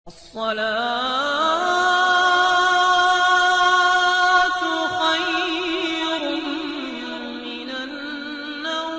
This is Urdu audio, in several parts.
الصلاة خير من النوم.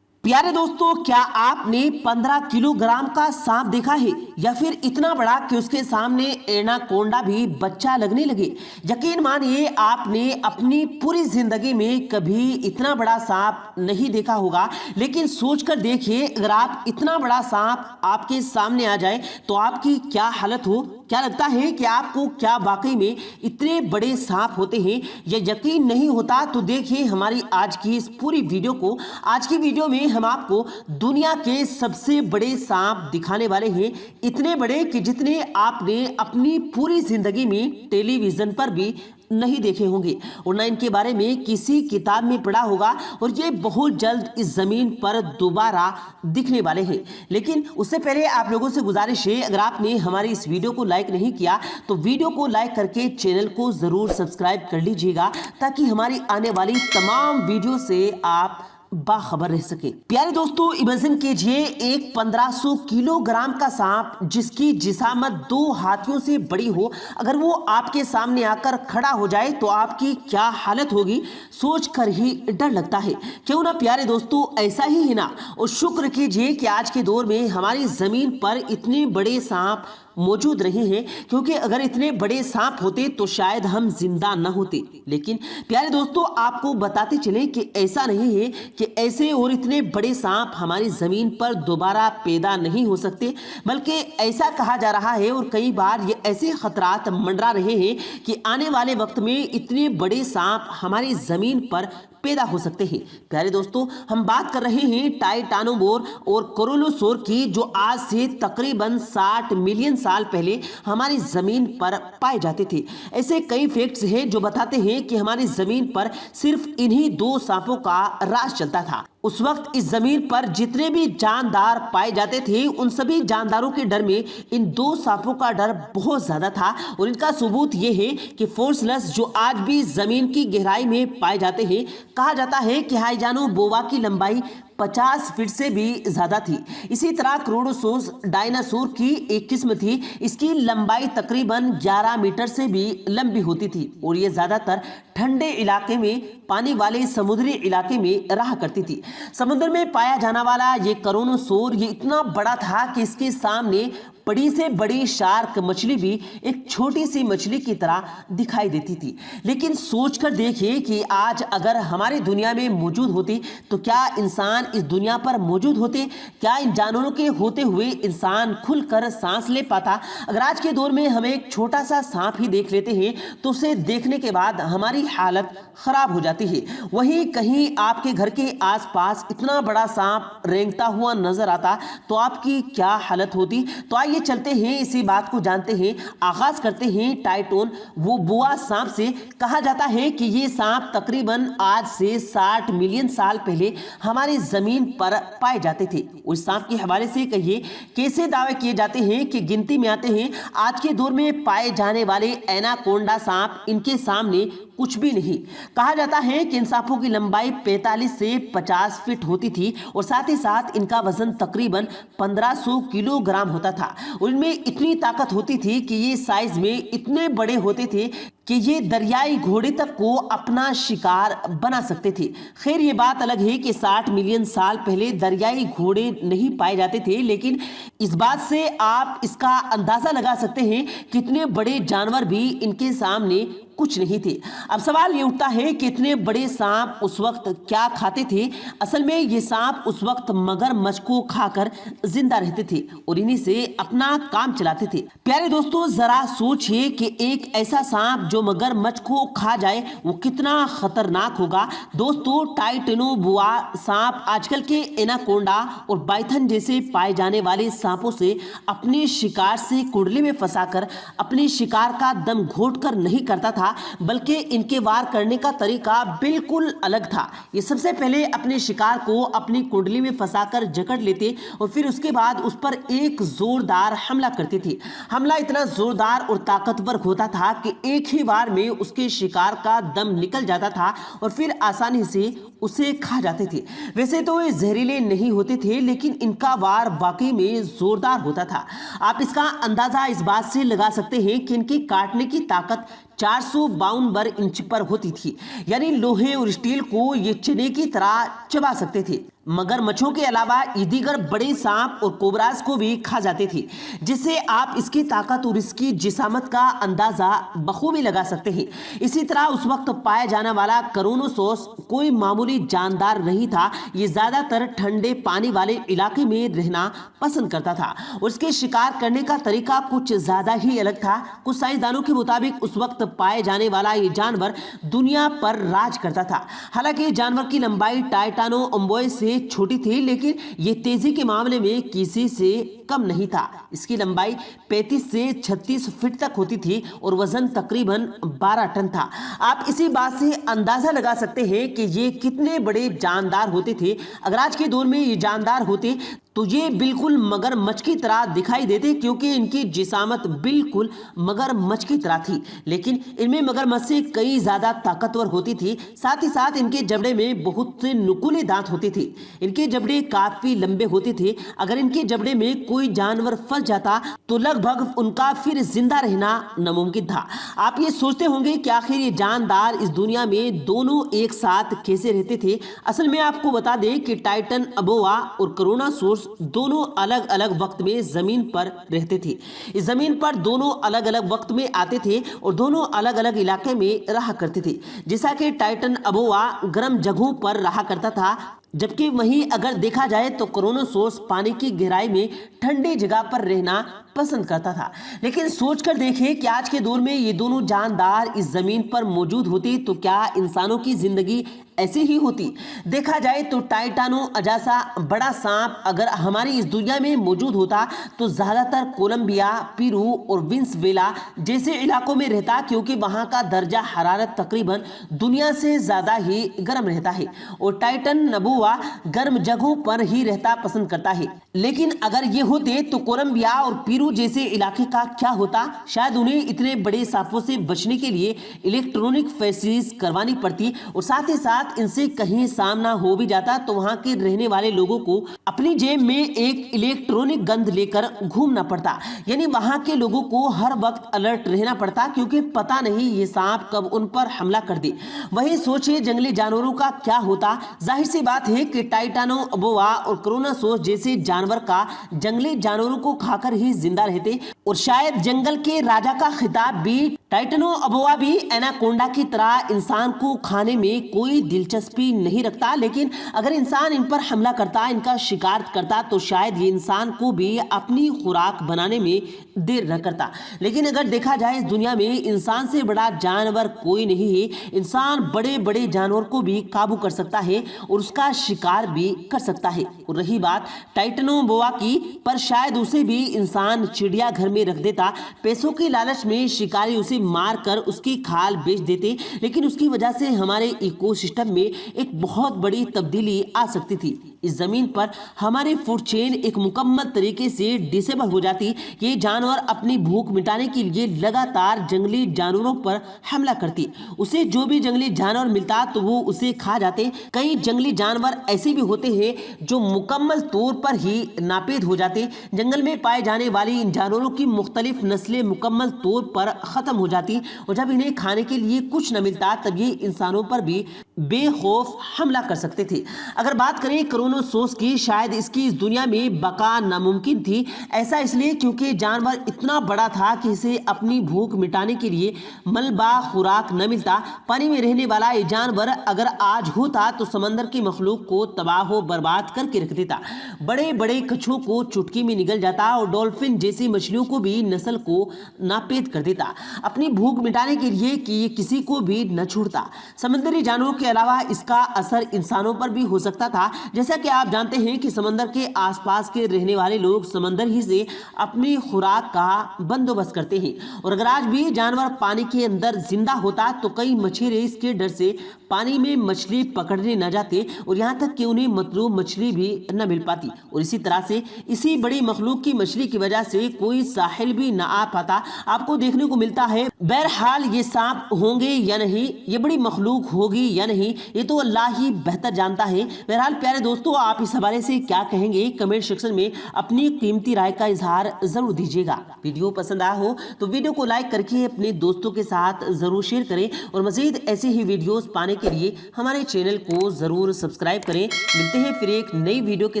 پیارے دوستو، کیا آپ نے 15 کلو گرام کا سانپ دیکھا ہے یا پھر اتنا بڑا کہ اس کے سامنے ایناکونڈا بھی بچہ لگنے لگے؟ یقین مانیے آپ نے اپنی پوری زندگی میں کبھی اتنا بڑا سانپ نہیں دیکھا ہوگا، لیکن سوچ کر دیکھیے اگر آپ اتنا بڑا سانپ آپ کے سامنے آ جائے تو آپ کی کیا حالت ہو؟ کیا لگتا ہے کہ آپ کو کیا واقعی میں اتنے بڑے سانپ ہوتے ہیں؟ یہ یقین نہیں ہوتا تو دیکھیے ہماری آج کی اس پوری ویڈیو کو۔ آج کی ویڈیو میں ہم آپ کو دنیا کے سب سے بڑے سانپ دکھانے والے ہیں، اتنے بڑے کہ جتنے آپ نے اپنی پوری زندگی میں ٹیلی ویژن پر بھی نہیں دیکھے ہوں گے اور نہ ان کے بارے میں کسی کتاب میں پڑھا ہوگا، اور یہ بہت جلد اس زمین پر دوبارہ دکھنے والے ہیں۔ لیکن اس سے پہلے آپ لوگوں سے گزارش ہے، اگر آپ نے ہماری اس ویڈیو کو لائک نہیں کیا تو ویڈیو کو لائک کر کے چینل کو ضرور سبسکرائب کر لیجئے گا تاکہ ہماری آنے والی تمام ویڈیو سے آپ باخبر رہ سکے۔ پیارے دوستو، امیجن کیجئے ایک 1500 کلو گرام کا سانپ جس کی جسامت 2 ہاتھیوں سے بڑی ہو، اگر وہ آپ کے سامنے آ کر کھڑا ہو جائے تو آپ کی کیا حالت ہوگی؟ سوچ کر ہی ڈر لگتا ہے، کیوں نہ پیارے دوستو ایسا ہی ہے نا؟ اور شکر کیجئے کہ آج کے دور میں ہماری زمین پر اتنے بڑے سانپ موجود رہے ہیں، کیونکہ اگر اتنے بڑے سانپ ہوتے تو شاید ہم زندہ نہ ہوتے۔ لیکن پیارے دوستو آپ کو بتاتے چلیں کہ ایسا نہیں ہے کہ ایسے اور اتنے بڑے سانپ ہماری زمین پر دوبارہ پیدا نہیں ہو سکتے، بلکہ ایسا کہا جا رہا ہے اور کئی بار یہ ایسے خطرات منڈرا رہے ہیں کہ آنے والے وقت میں اتنے بڑے سانپ ہماری زمین پر پیدا ہو سکتے ہیں۔ پیارے دوستو، ہم بات کر رہے ہیں ٹائٹانوبور اور کورولوسور کی، جو آج سے تقریباً 60 ملین سال پہلے ہماری زمین پر پائے جاتے تھے۔ ایسے کئی فیکٹس ہیں جو بتاتے ہیں کہ ہماری زمین پر صرف انہی 2 سانپوں کا راج چلتا تھا۔ اس وقت اس زمین پر جتنے بھی جاندار پائے جاتے تھے ان سبھی جانداروں کے ڈر میں ان 2 سانپوں کا ڈر بہت زیادہ تھا، اور ان کا ثبوت یہ ہے کہ فوسلس جو آج بھی زمین کی گہرائی میں پائے جاتے ہیں، کہا جاتا ہے کہ ہائیجانو بووا کی لمبائی 50 فٹ سے بھی زیادہ تھی۔ اسی طرح کروڈوسوس ڈائناسور کی ایک قسم تھی، اس کی لمبائی تقریباً 11 میٹر سے بھی لمبی ہوتی تھی، اور یہ زیادہ تر ٹھنڈے علاقے میں پانی والے سمندری علاقے میں رہا کرتی تھی۔ سمندر میں پایا جانا والا یہ کورونوسور یہ اتنا بڑا تھا کہ اس کے سامنے بڑی سے بڑی شارک مچھلی بھی ایک چھوٹی سی مچھلی کی طرح دکھائی دیتی تھی۔ لیکن سوچ کر دیکھیے کہ آج اگر ہماری دنیا میں موجود ہوتی تو کیا انسان اس دنیا پر موجود ہوتے؟ کیا ان جانوروں کے ہوتے ہوئے انسان کھل کر سانس لے پاتا؟ اگر آج کے دور میں ہم ایک چھوٹا سا سانپ ہی دیکھ لیتے ہیں تو اسے دیکھنے کے بعد ہماری حالت خراب ہو جاتی ہے۔ وہیں کہیں آپ کے گھر کے آس پاس اتنا بڑا سانپ رینگتا ہوا نظر آتا تو آپ کی کیا حالت ہوتی؟ تو آئیے چلتے ہیں، اسی بات کو جانتے ہیں، آغاز کرتے ہیں ٹائٹون وہ بوا سانپ سے۔ کہا جاتا ہے کہ یہ سانپ تقریباً آج سے 60 ملین سال پہلے ہماری زمین پر پائے جاتے تھے۔ اس سانپ کے حوالے سے کہیے کیسے دعوے کیے جاتے ہیں کہ گنتی میں آتے ہیں؟ آج کے دور میں پائے جانے والے ایناکونڈا سانپ ان کے سامنے کچھ بھی نہیں۔ کہا جاتا ہے کہ ان سانپوں کی لمبائی 45 سے 50 فٹ ہوتی تھی، اور ساتھ ہی ساتھ ان کا وزن تقریباً 1500 کلو گرام ہوتا تھا، اور ان میں اتنی طاقت ہوتی تھی کہ یہ سائز میں اتنے بڑے ہوتے تھے کہ یہ دریائی گھوڑے تک کو اپنا شکار بنا سکتے تھے۔ خیر یہ بات الگ ہے کہ 60 ملین سال پہلے دریائی گھوڑے نہیں پائے جاتے تھے، لیکن اس بات سے آپ اس کا اندازہ لگا سکتے ہیں کہ اتنے بڑے جانور بھی ان کے سامنے کچھ نہیں تھے۔ اب سوال یہ اٹھتا ہے کہ اتنے بڑے سانپ اس وقت کیا کھاتے تھے؟ اصل میں یہ سانپ اس وقت مگرمچھ کو کھا کر زندہ رہتے تھے اور انہی سے اپنا کام چلاتے تھے۔ پیارے دوستو ذرا سوچئے کہ ایک ایسا سانپ جو مگرمچھ کو کھا جائے وہ کتنا خطرناک ہوگا۔ دوستو ٹائٹانو بوا سانپ آج کل کے ایناکونڈا اور بائتھن جیسے پائے جانے والے سانپوں سے اپنے شکار سے کنڈلی میں پھنسا کر اپنے شکار کا دم گھونٹ کر نہیں کرتا تھا، بلکہ ان کے وار کرنے کا طریقہ بالکل الگ تھا۔ یہ سب سے پہلے اپنے شکار کو اپنی کنڈلی میں پھنسا کر جکڑ لیتے اور پھر اس کے بعد اس پر ایک زوردار حملہ کرتے تھے۔ حملہ اتنا زوردار اور طاقتور ہوتا تھا کہ ایک ہی وار میں اس کے شکار کا دم نکل جاتا تھا اور پھر آسانی سے اسے کھا جاتے تھے۔ ویسے تو یہ زہریلے نہیں ہوتے تھے لیکن ان کا وار واقعی میں زوردار ہوتا تھا۔ آپ اس کا اندازہ اس بات سے لگا سکتے ہیں کہ ان کی کاٹنے کی طاقت 452 انچ پر ہوتی تھی، یعنی لوہے اور اسٹیل کو یہ چنے کی طرح چبا سکتے تھے۔ مگر مچھوں کے علاوہ یہ دیگر بڑے سانپ اور کوبراز کو بھی کھا جاتے تھے، جس سے آپ اس کی طاقت اور اس کی جسامت کا اندازہ بخوبی لگا سکتے ہیں۔ اسی طرح اس وقت پایا جانے والا کرونوسوس کوئی معمولی جاندار نہیں تھا، یہ زیادہ تر ٹھنڈے پانی والے علاقے میں رہنا پسند کرتا تھا اور اس کے شکار کرنے کا طریقہ کچھ زیادہ ہی الگ تھا۔ کچھ سائنسدانوں کے مطابق اس وقت پائے جانے والا یہ جانور دنیا پر راج کرتا تھا۔ حالانکہ یہ جانور کی لمبائی ٹائٹانو امبوئے سے چھوٹی تھی لیکن یہ تیزی کے معاملے میں کسی سے کم نہیں تھا۔ اس کی لمبائی 35 سے 36 فٹ تک ہوتی تھی اور وزن تقریباً 12 ٹن تھا۔ آپ اسی بات سے اندازہ لگا سکتے ہیں کہ یہ کتنے بڑے جاندار ہوتے تھے۔ اگر آج کے دور میں یہ جاندار ہوتے تو یہ بالکل مگرمچھ کی طرح دکھائی دیتے، کیونکہ ان کی جسامت بالکل مگرمچھ کی طرح تھی، لیکن ان میں مگرمچھ سے کئی زیادہ طاقتور ہوتی تھی۔ ساتھ ہی ساتھ ان کے جبڑے میں بہت سے نکولے دانت ہوتے تھے۔ ان کے جبڑے کافی لمبے ہوتے تھے۔ اگر ان کے جبڑے میں کوئی جانور پھنس جاتا تو لگ بھگ ان کا پھر زندہ رہنا ناممکن تھا۔ آپ یہ سوچتے ہوں گے کہ آخر یہ جاندار اس دنیا میں دونوں ایک ساتھ کیسے رہتے تھے؟ اصل میں آپ کو بتا دیں کہ ٹائٹن ابووا اور کروناسورس دونوں الگ الگ وقت میں زمین پر رہتے تھے۔ اس زمین پر دونوں الگ الگ وقت میں آتے تھے اور دونوں الگ الگ علاقے میں رہا کرتے تھے۔ جیسا کہ ٹائٹن ابووا گرم جگہوں پر رہا کرتا تھا، جبکہ وہیں اگر دیکھا جائے تو کرونوسورس پانی کی گہرائی میں ٹھنڈی جگہ پر رہنا پسند کرتا تھا۔ لیکن سوچ کر دیکھیں کہ آج کے دور میں یہ دونوں جاندار اس زمین پر موجود ہوتے تو کیا انسانوں کی زندگی ایسی ہی ہوتی؟ دیکھا جائے تو ٹائٹانو جیسا بڑا سانپ اگر ہماری اس دنیا میں موجود ہوتا تو زیادہ تر کولمبیا، پیرو اور وینزویلا جیسے علاقوں میں رہتا، کیونکہ وہاں کا درجہ حرارت تقریباً دنیا سے زیادہ ہی گرم رہتا ہے اور ٹائٹن نبووا گرم جگہوں پر ہی رہتا پسند کرتا ہے۔ لیکن اگر یہ ہوتے تو کولمبیا اور پیرو جیسے علاقے کا کیا ہوتا؟ شاید انہیں اتنے بڑے سانپوں سے بچنے کے لیے الیکٹرونک فیسز کروانی پڑتی اور ساتھ ہی ساتھ ان سے کہیں سامنا ہو بھی جاتا تو وہاں کے رہنے والے لوگوں کو اپنی جیب میں ایک الیکٹرونک گند لے کر گھومنا پڑتا، یعنی وہاں کے لوگوں کو ہر وقت الرٹ رہنا پڑتا، کیونکہ پتہ نہیں یہ سانپ کب ان پر حملہ کر دے۔ وہی سوچے جنگلی جانوروں کا کیا ہوتا؟ ظاہر سی بات ہے کہ ٹائٹانو ابووا اور کروناسورس جیسے جانور کا جنگلی جانوروں کو کھا کر ہی زندہ رہتے اور شاید جنگل کے راجا کا خطاب بھی ٹائٹانو ابووا بھی ایناکونڈا کی طرح انسان کو کھانے میں کوئی دلچسپی نہیں رکھتا، لیکن اگر انسان ان پر حملہ کرتا، ان کا شکار کرتا تو شاید یہ انسان کو بھی اپنی خوراک بنانے میں دیر نہ کرتا۔ لیکن اگر دیکھا جائے اس دنیا میں انسان سے بڑا جانور کوئی نہیں ہے۔ انسان بڑے بڑے جانور کو بھی قابو کر سکتا ہے اور اس کا شکار بھی کر سکتا ہے۔ اور رہی بات ٹائٹانو ابووا کی، پر شاید اسے بھی انسان چڑیا گھر میں رکھ دیتا۔ پیسوں کی لالچ میں شکاری اسے مار کر اس کی کھال بیچ دیتے، لیکن اس کی وجہ سے ہمارے ایکو سسٹم میں ایک بہت بڑی تبدیلی آ سکتی تھی۔ اس زمین پر ہماری فوڈ چین ایک مکمل طریقے سے ڈسیبل ہو جاتی۔ یہ جانور اپنی بھوک مٹانے کے لیے لگاتار جنگلی جانوروں پر حملہ کرتی۔ اسے جو بھی جنگلی جانور ملتا تو وہ اسے کھا جاتے۔ کئی جنگلی جانور ایسے بھی ہوتے ہیں جو مکمل طور پر ہی ناپید ہو جاتے۔ جنگل میں پائے جانے والی ان جانوروں کی مختلف نسلیں مکمل طور پر ختم ہو جاتی اور جب انہیں کھانے کے لیے کچھ نہ ملتا تب یہ انسانوں پر بھی بے خوف حملہ کر سکتے تھے۔ اگر بات کریں کرونوسورس کی، شاید اس کی اس دنیا میں بقا ناممکن تھی۔ ایسا اس لیے کیونکہ جانور اتنا بڑا تھا کہ اسے اپنی بھوک مٹانے کے لیے ملبہ خوراک نہ ملتا۔ پانی میں رہنے والا یہ جانور اگر آج ہوتا تو سمندر کی مخلوق کو تباہ و برباد کر کے رکھ دیتا۔ بڑے بڑے کچھووں کو چٹکی میں نگل جاتا اور ڈولفن جیسی مچھلیوں کو بھی نسل کو ناپید کر دیتا، اپنی بھوک مٹانے کے لیے کہ یہ کسی کو بھی نہ چھوڑتا۔ سمندری جانوروں کے کے علاوہ اس کا اثر انسانوں پر بھی ہو سکتا تھا۔ جیسا کہ آپ جانتے ہیں کہ سمندر کے آس پاس کے رہنے والے لوگ سمندر ہی سے اپنی خوراک کا بندوبست کرتے ہیں، اور اگر آج بھی جانور پانی کے اندر زندہ ہوتا تو کئی مچھیرے اس کے ڈر سے پانی میں مچھلی پکڑنے نہ جاتے، اور یہاں تک کہ انہیں مطلوب مچھلی بھی نہ مل پاتی، اور اسی طرح سے اسی بڑی مخلوق کی مچھلی کی وجہ سے کوئی ساحل بھی نہ آ پاتا۔ آپ کو دیکھنے کو ملتا ہے۔ بہرحال یہ سانپ ہوں گے یا نہیں، یہ بڑی مخلوق ہوگی یا نہیں، یہ تو اللہ ہی بہتر جانتا ہے۔ بہرحال پیارے دوستو، آپ اس حوالے سے کیا کہیں گے؟ کمنٹ سیکشن میں اپنی قیمتی رائے کا اظہار ضرور دیجیے گا۔ ویڈیو پسند آیا ہو تو ویڈیو کو لائک کر کے اپنے دوستوں کے ساتھ ضرور شیئر کریں، اور مزید ایسے ہی ویڈیوز پانے کے لیے ہمارے چینل کو ضرور سبسکرائب کریں۔ ملتے ہیں پھر ایک نئی ویڈیو کے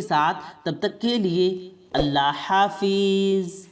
ساتھ، تب تک کے لیے اللہ حافظ۔